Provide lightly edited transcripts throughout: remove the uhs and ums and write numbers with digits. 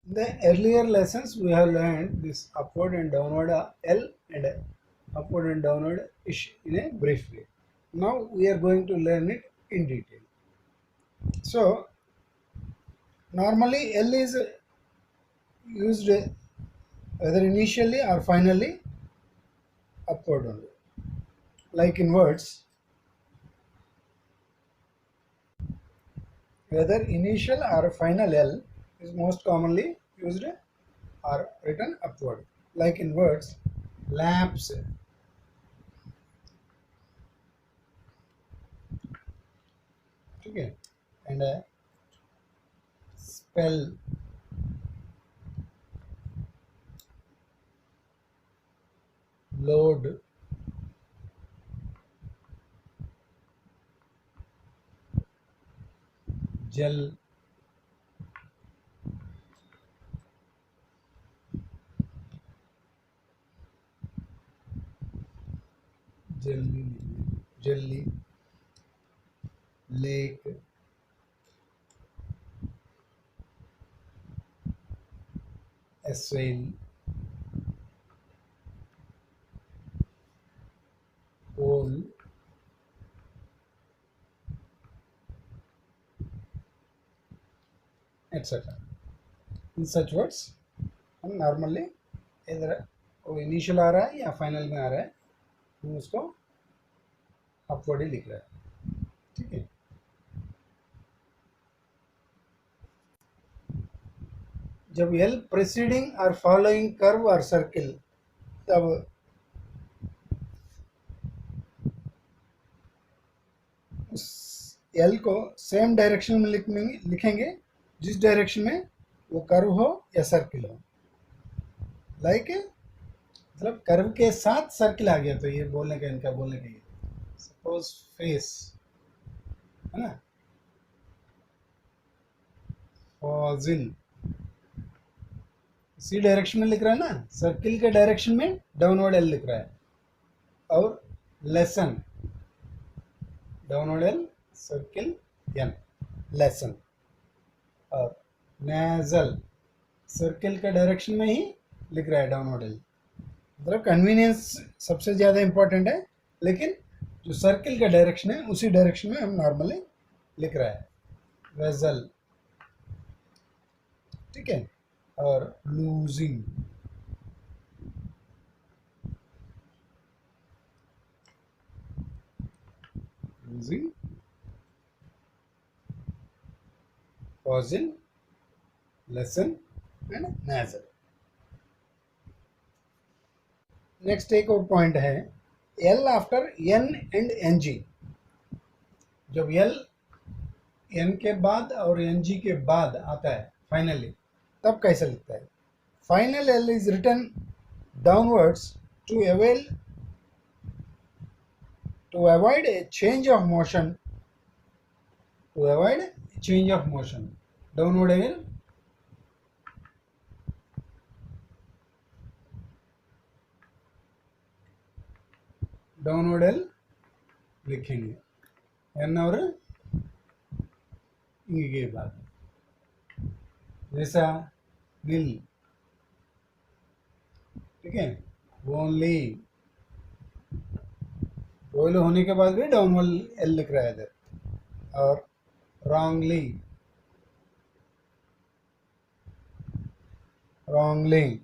In the earlier lessons, we have learned this upward and downward L and upward and downward ish in a brief way. Now we are going to learn it in detail. So normally L is used whether initially or finally upward only. Like in words, whether initial or final L is most commonly used or written upward. Like in words, lamps, okay, and spell, load, gel, jelly, jelly, lake, assail, pole, etc. In such words हम normally इधर वो initial आ रहा है या final में आ रहा है, हम उसको अपवर्ड ही लिख रहे हैं, ठीक है। जब एल प्रेसिडिंग और फॉलोइंग कर्व और सर्किल, तब उस एल को सेम डायरेक्शन में लिखेंगे जिस डायरेक्शन में वो कर्व हो या सर्किल हो। लाइक मतलब कर्व के साथ सर्किल आ गया तो ये बोलने का, इनका बोलने का ये, सपोज फेस है ना, फॉजिल इसी डायरेक्शन में लिख रहा है ना, सर्किल के डायरेक्शन में डाउनवर्ड एल लिख रहा है। और lesson downward L circle N, lesson. और नेजल सर्किल के डायरेक्शन में ही लिख रहा है डाउनवर्ड एल। मतलब कन्वीनियंस सबसे ज़्यादा इम्पोर्टेंट है, लेकिन जो सर्किल का डायरेक्शन है उसी डायरेक्शन में हम नॉर्मली लिख रहा है। वेजल, ठीक है। और loosing, loosing, fossil, lesson and nasal. Next एक और पॉइंट है, L after N and N G. जब एल एन के बाद और एन जी के बाद आता है फाइनली, तब कैसे लिखता है? Final L is written downwards to avoid a change of motion, to avoid change of motion. Downward L, downward L लिखेंगे एन और इंग के बाद, जैसा नील, ठीक है। ओनली ओइल होने के बाद भी डाउनवर्ड एल लिख रहा है इधर। और रॉन्गली, रॉन्गली,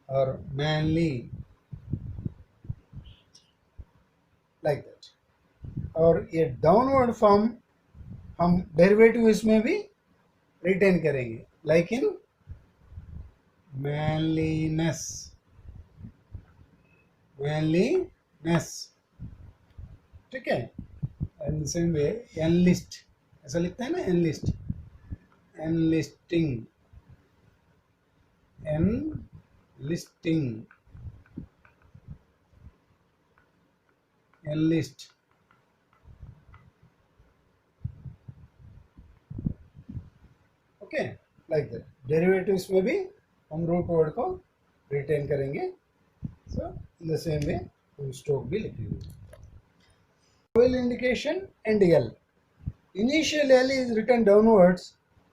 और मैनली, लाइक दैट। और ये डाउनवर्ड फॉर्म हम डेरिवेटिव इसमें भी रिटेन करेंगे, लाइक इन मैनलीनेस, मैनलीनेस, ठीक है। एंड सेम वे एनलिस्ट, ऐसा लिखता है ना, enlist, enlisting, enlisting, enlist, okay, like that. Derivatives में भी हम रूट वर्ड को रिटेन करेंगे। सो इन द सेम वे हम स्ट्रोक भी लिखेंगे। Vowel indication and L. Initial L is written downwards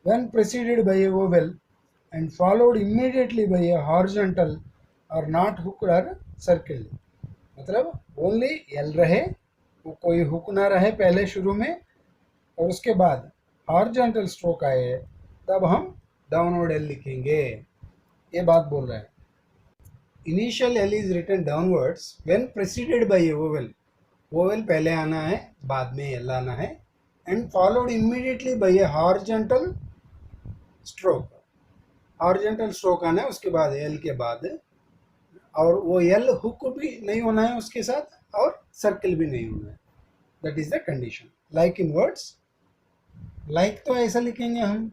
when preceded by a vowel and followed immediately by a horizontal or not hooked or circled. मतलब only L रहे, वो कोई hook ना रहे पहले शुरू में, और उसके बाद हॉरिजॉन्टल स्ट्रोक आए तब हम डाउनवर्ड एल लिखेंगे, ये बात बोल रहे हैं. Initial L is written downwards when preceded by a vowel. Vowel पहले आना है, बाद में एल आना है. And followed immediately by a horizontal stroke. Horizontal stroke आना है उसके बाद एल के बाद, और वो एल हुक भी नहीं होना है उसके साथ और सर्किल भी नहीं होना है. That is the condition. Like in words, like तो ऐसा लिखेंगे हम,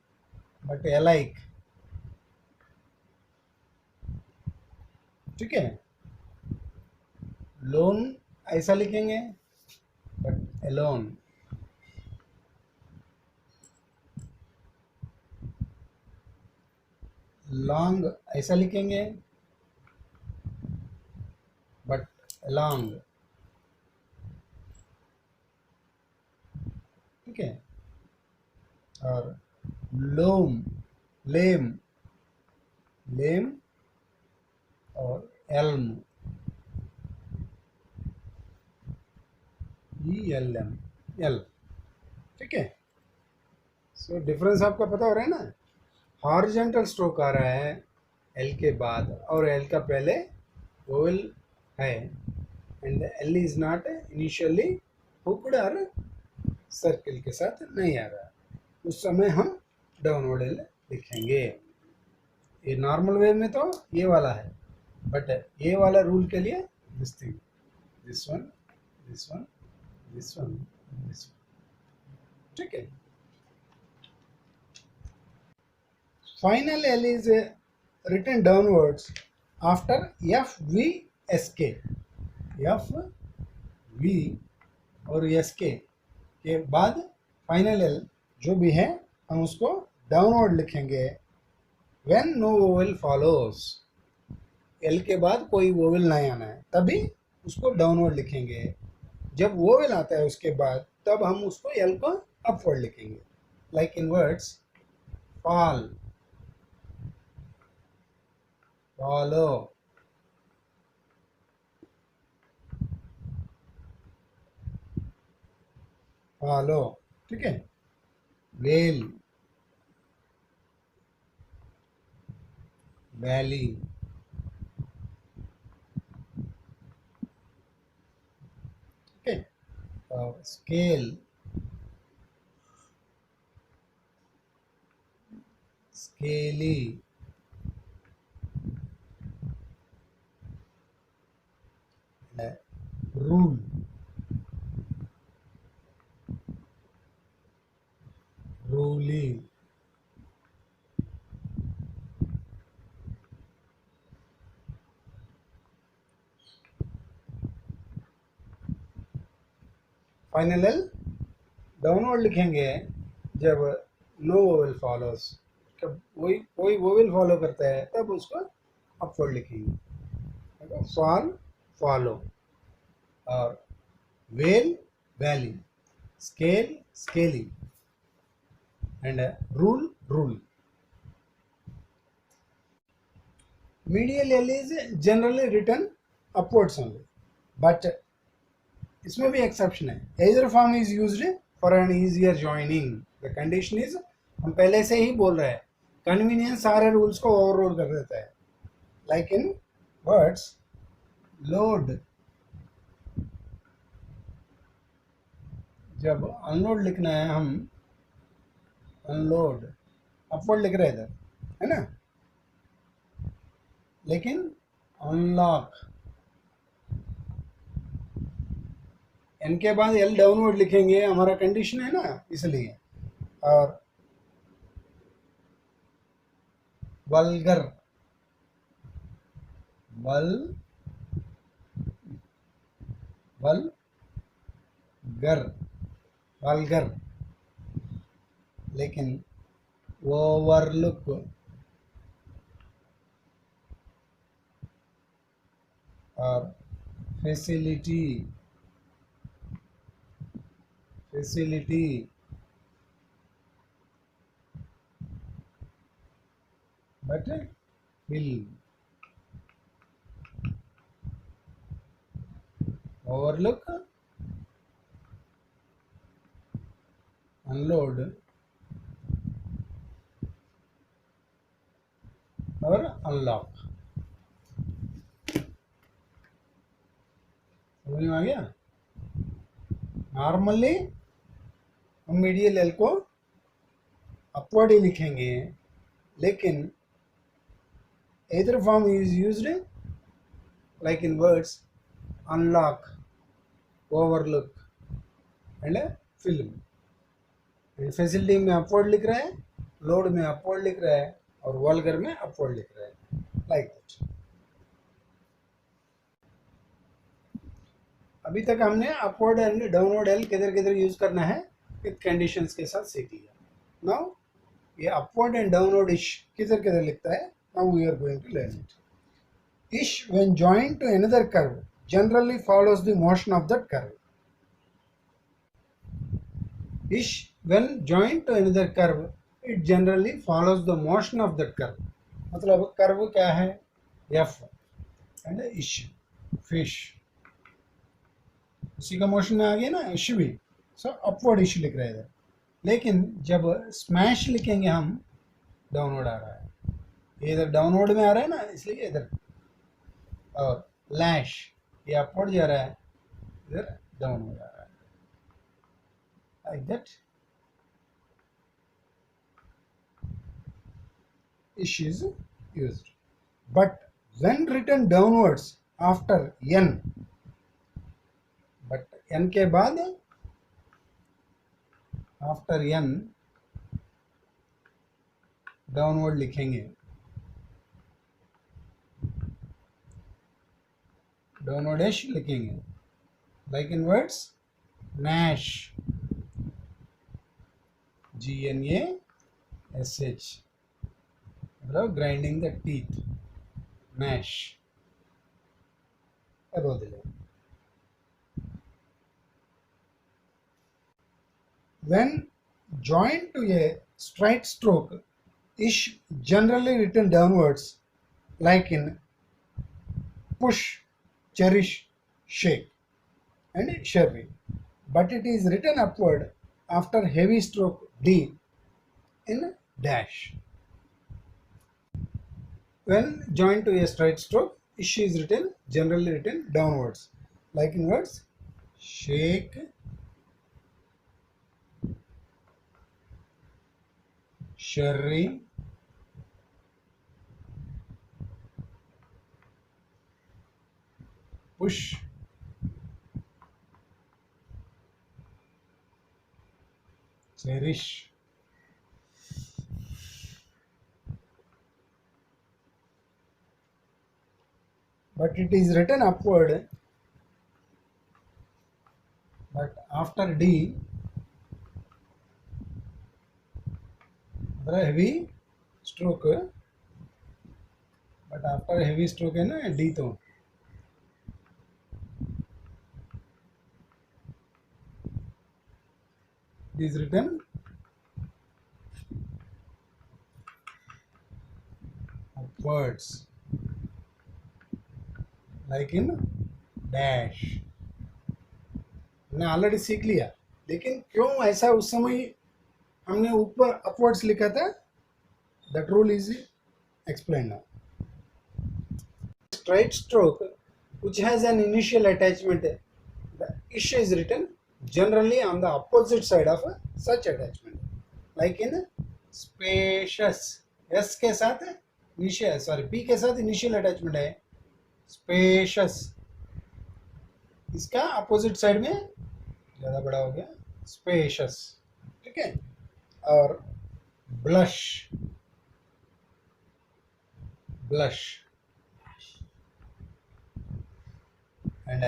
बट एलाइक, ठीक है. लोन ऐसा लिखेंगे, बट एलोन. लॉन्ग ऐसा लिखेंगे, बट along, ठीक है. और लोम, लेम, लेम और एल्म, ELM, एल, ठीक है. सो डिफरेंस आपका पता हो रहा है ना. हॉरिजॉन्टल स्ट्रोक आ रहा है एल के बाद और एल का पहले वोवेल है, and L is not initially hooked और सर्किल के साथ नहीं आ रहा, उस समय हम डाउनवर्ड एल लिखेंगे. ये नॉर्मल वे में तो ये वाला है, बट ये वाला रूल के लिए this thing, this one, this one, this one, this one, ठीक है. Final L is written downwards after FVSK. FV और SK के बाद फाइनल L जो भी है हम उसको डाउनवर्ड लिखेंगे. When no vowel follows, L के बाद कोई वोवेल नहीं आना है तभी उसको डाउनवर्ड लिखेंगे. जब वोवेल आता है उसके बाद तब हम उसको L को अपवर्ड लिखेंगे. Like in words, fall, follow, follow, ठीक है. वेल, वैली, ठीक है. और scale, scaly, rule, ruly, final L downward लिखेंगे जब नो वोवेल फॉलोस. जब कोई वोवेल फॉलो करता है तब उसको अपवर्ड लिखेंगे. फॉल, फॉलो, और well, valley, scale, scaly, and rule, rule. Medial L is generally written upwards only, but इसमें भी एक्सेप्शन है. Either form is used for an easier joining. The condition is, हम पहले से ही बोल रहे हैं, कन्वीनियंस सारे रूल्स को ओवररोल कर देता है. लाइक इन वर्ड्स, लोड, जब अनलोड लिखना है हम अनलोड अपवर्ड लिख रहे इधर, है ना. लेकिन अनलॉक, एन के बाद एल डाउनवर्ड लिखेंगे, हमारा कंडीशन है ना इसलिए. और वल्गर, वल, वल्गर, वल्गर, लेकिन ओवरलुक, और facility, facility, but will. Overlook, unload और अनलॉक. समझ में आ गया. नॉर्मली हम मीडियल एल को अपवर्ड ही लिखेंगे, लेकिन either form is used like in words unlock, overlook and film. Facility में अपवर्ड लिख रहा है, लोड में अपवर्ड लिख रहा है और वल्गर में अपवर्ड लिख रहा है, लाइक दैट. अभी तक हमने अपवर्ड एंड डाउनवर्ड एल किधर किधर यूज करना है विद कंडीशंस के साथ सीख लिया. नाउ ये अपवर्ड एंड डाउनवर्ड इश किधर किधर लिखता है. Now we are going to learn it. Ish when joined to another curve generally follows the motion of that curve. Ish when joined to another curve it generally follows the motion of that curve. मतलब curve क्या है, f and ish, fish, उसी का motion में आ गया ना इश भी. सो अपवर्ड इश लिख रहे हैं इधर. लेकिन जब स्मैश लिखेंगे हम डाउनवर्ड आ रहा है, ये इधर डाउनवर्ड में आ रहा है ना, इसलिए इधर. और लैश ये अपवर्ड जा रहा है, इधर डाउनवर्ड आ रहा है, like that. Ish is used, but when written downwards after n, but n के बाद after n डाउनवर्ड लिखेंगे, डाउनवर्ड इश लिखेंगे, like in words nash, GNASH, मतलब grinding the teeth, mash. When joined to a straight stroke, ish generally written downwards, like in push, cherish, shake and sherry, but it is written upward after heavy stroke D in dash. When joined to a straight stroke, ish is written generally written downwards, like in words shake, sherry, push, cherish, but it is written upward, but after D, heavy stroke, but after heavy stroke है ना D, तो it is written upwards, like in dash. हमने already सीख लिया, लेकिन क्यों ऐसा उस समय हमने ऊपर अपवर्ड्स लिखा था, that rule is explain now. Straight stroke which has an initial attachment, the ish is written generally on the opposite side of such attachment, like in spacious. S के साथ initial, sorry P के साथ initial attachment है, spacious. इसका opposite side में ज़्यादा बड़ा हो गया, स्पेशियस. ठीक है. और ब्लश, ब्लश एंड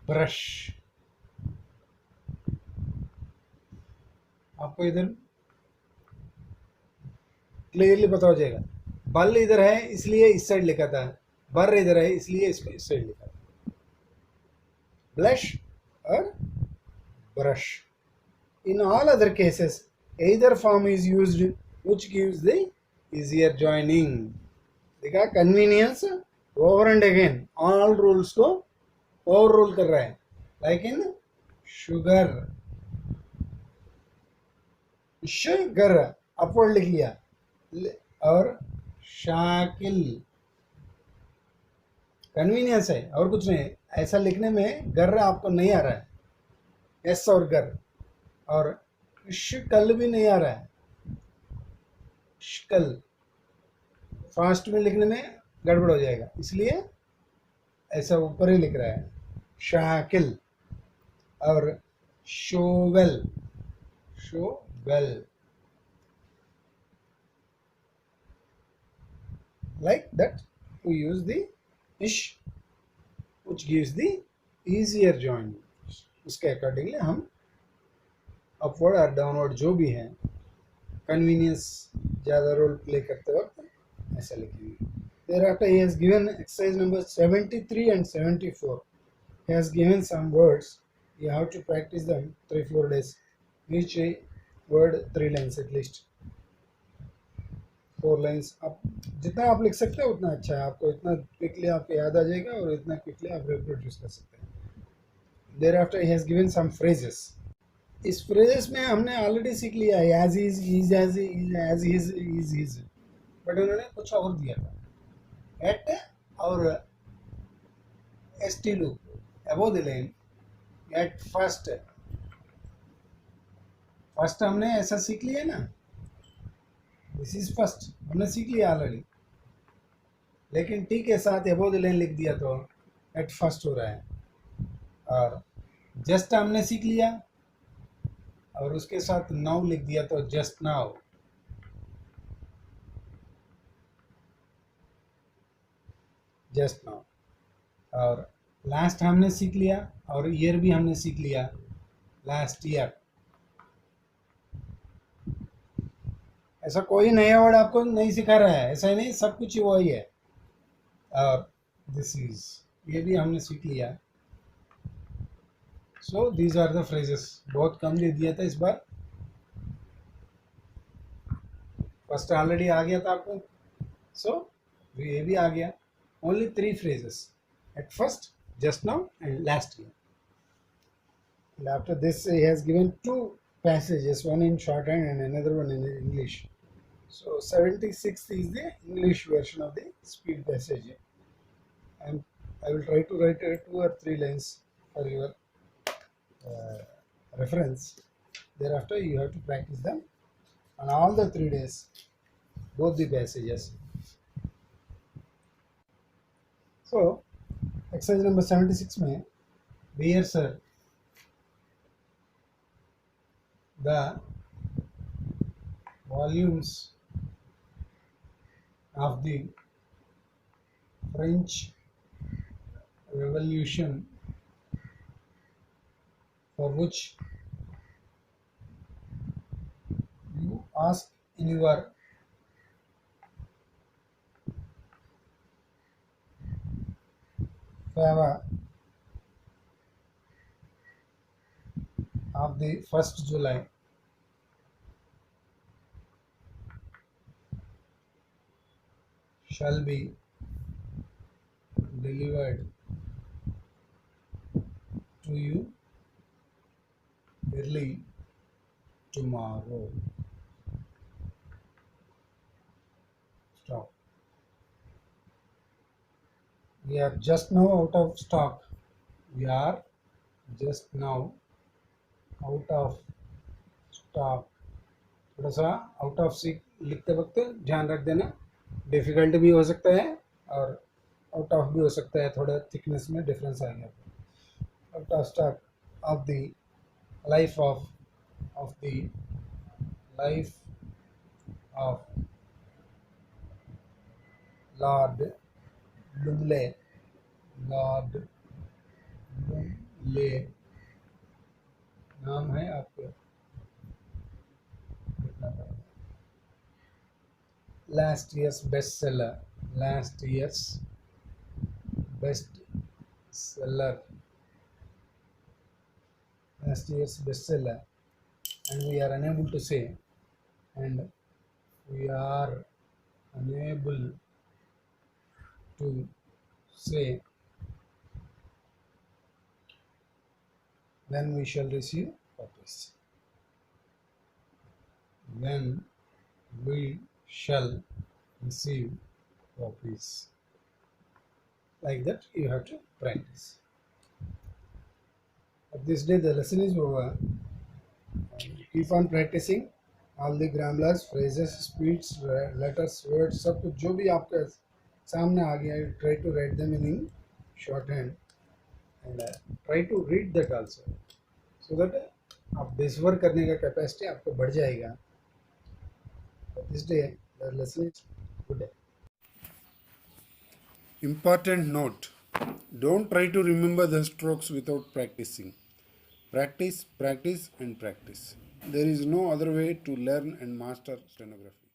ब्रश. आपको इधर क्लियरली पता हो जाएगा. बल इधर है इसलिए इस साइड लिखा था, बर इधर है इसलिए इसको इस साइड लिखा था. Blush or brush. In all other cases, either form is used which gives the easier joining. देखा convenience over and again all rules को ओवर रूल कर रहा है. Like in sugar, sugar upward लिख लिया. और शाकिल कन्वीनियंस है और कुछ नहीं. ऐसा लिखने में गर आपको नहीं आ रहा है, एस और गर. और शिकल भी नहीं आ रहा है, शिकल फास्ट में लिखने में गड़बड़ हो जाएगा, इसलिए ऐसा ऊपर ही लिख रहा है शाकिल. और shovel, shovel like that we use the ish which gives the easier join. उसके अकॉर्डिंगली हम अपवर्ड और डाउनवर्ड जो भी है कन्वीनियंस ज़्यादा रोल प्ले करते वक्त ऐसा लिखेंगे. Thereafter he has given exercise number 73 and 74. He has given some words. You have to practice them 3-4 days. Each word 3 lines at least. 4 lines. आप जितना आप लिख सकते हो उतना अच्छा है. आपको इतना क्विकली आपको याद आ जाएगा और इतना क्विकली आप रिप्रोड्यूस कर सकते हैं. Thereafter he has given some phrases. इस फ्रेजेस में हमने ऑलरेडी सीख लिया है as is as is, but उन्होंने कुछ और दिया था. एट और S T loop above the line. At first, first हमने ऐसा सीख लिया ना, दिस इज फर्स्ट हमने सीख लिया ऑलरेडी. लेकिन टी के साथ अबोव द लाइन लिख दिया तो एट फर्स्ट हो रहा है. और जस्ट हमने सीख लिया और उसके साथ नाउ लिख दिया तो जस्ट नाउ. Just now. और लास्ट हमने सीख लिया और ईयर भी हमने सीख लिया, लास्ट ईयर. ऐसा कोई नया वर्ड आपको नहीं सिखा रहा है, ऐसा ही नहीं, सब कुछ वही है. और दिस इज, ये भी हमने सीख लिया. So these are the phrases. बहुत कम दे दिया था इस बार, फर्स्ट ऑलरेडी आ गया था आपको, सो ये भी आ गया. Only 3 phrases, at first, just now and last year. And after this he has given 2 passages, one in shorthand and another one in English. So 76 is the English version of the speed passage, and I will try to write 2 or 3 lines for your reference. Thereafter you have to practice them on all the 3 days, both the passages. So exercise number 76 में Beer sir the volumes of the French Revolution for which you ask in your favor of the 1st July shall be delivered to you early tomorrow. Stop. We are just now out of stock. We are just now out of stock. थोड़ा सा out of seek लिखते वक्त ध्यान रख देना, difficult भी हो सकता है और आउट ऑफ भी हो सकता है, थोड़ा थिकनेस में डिफरेंस आ गया. Out of stock of the life of the life of Lord Lumley. Lord Lumley नाम है, आपको लिखना पड़ेगा. Last year's bestseller. Last year's bestseller. Last year's bestseller. And we are unable to say. And we are unable to say when we shall receive copies. When we shall receive copies. Like that, you have to practice. But this day, the lesson is over. Keep on practicing all the grammars, phrases, speeds, letters, words, सब कुछ जो भी आपके सामने आ गया, try to write them in shorthand and try to read that also, so that आप डिस्वर करने का कैपेसिटी आपको बढ़ जाएगा. This day the lesson is good. Important note: don't try to remember the strokes without practicing. Practice, practice, and practice. There is no other way to learn and master stenography.